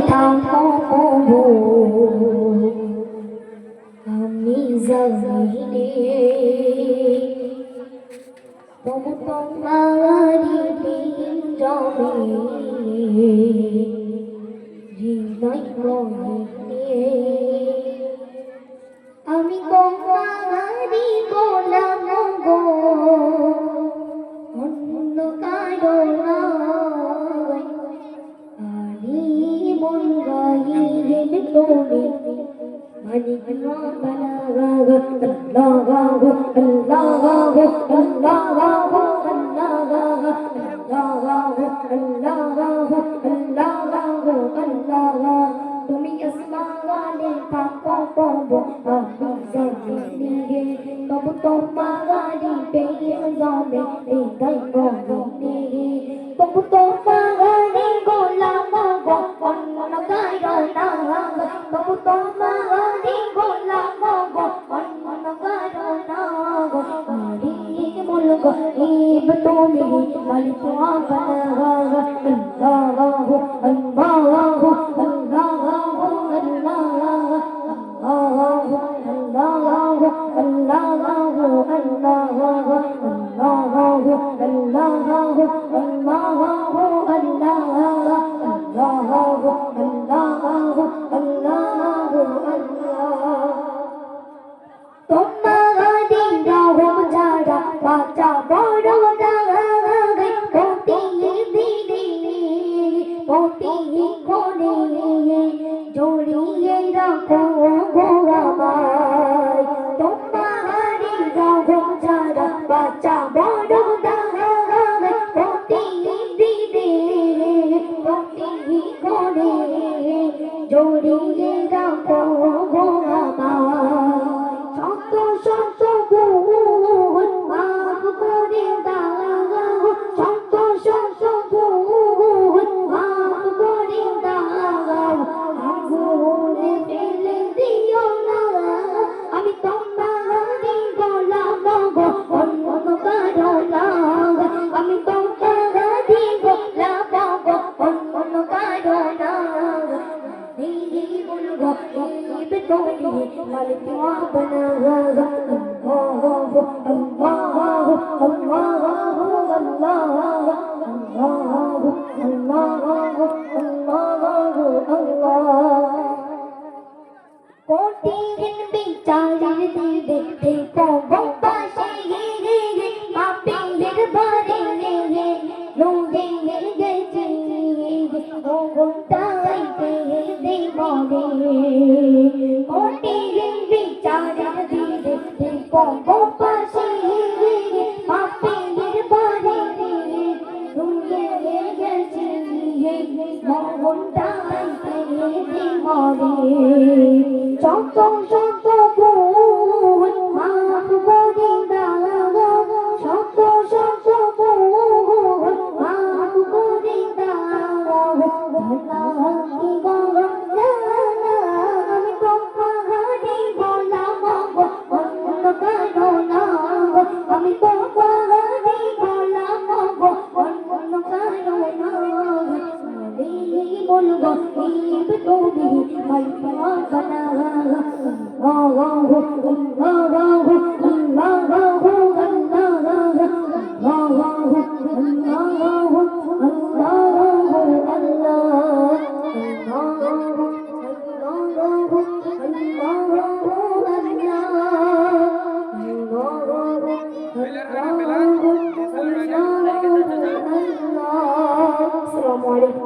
থামো আমি জমিনে তবু তোমারি পিঞ্জরে হৃদয় গহনে আমি তোমারি গোলাম গো অন্য কারো নয় আনি মন গাইলে তোরে মানিক না বানাগা আল্লাহ তুমি আসমানে থাকো পাবো আমি জমিনে তবু তোমারি পেয়ে যাবে হৃদয় গহনে তবু তোমারি গোলাম গো অন্য কারো না তবু তোমারি গোলাম গো অন্য কারো না মালিক মুলক ইব তুমি মালিক আপনা আল্লাহু আল্লাহু জড়িয়ে রাখো গো আমায় তোমারি রহম যারা বাঁচা বড় দায় প্রতিদিনে প্রতিক্ষণে জড়িয়ে রাখো গো আমায় শত শত ভুল মাফ করে দাও শত শত ভুল মাফ করে দাও আগুনে ফেলে দিও না আমি তোমারি গোলাম গো অন্য কারো না আমি তোমারি গোলাম গো অন্য কারো না नहीं बोलूँगा ये बेतौनी मालिक अपना कोटिन बिचारे दिले देखो गोपाशे मापीर बारे लोगे गजे ओ गोंताई ते दे मोरे कोटिन बिचारे दिले देखो गोपाशे मापीर बारे लोगे गजे ओ गोंताई ते दे मोरे শত শত ভুল মাফ করে দাও শত শত ভুল মাফ করে দাও ভোলাকি গঙ্গা আমি তোমারি গোলাম গো অন্য কারো না আমি তোমারি গোলাম গো অন্য কারো না বলবো ইব তুমি মালিকা বানা আল্লাহু আল্লাহু আল্লাহু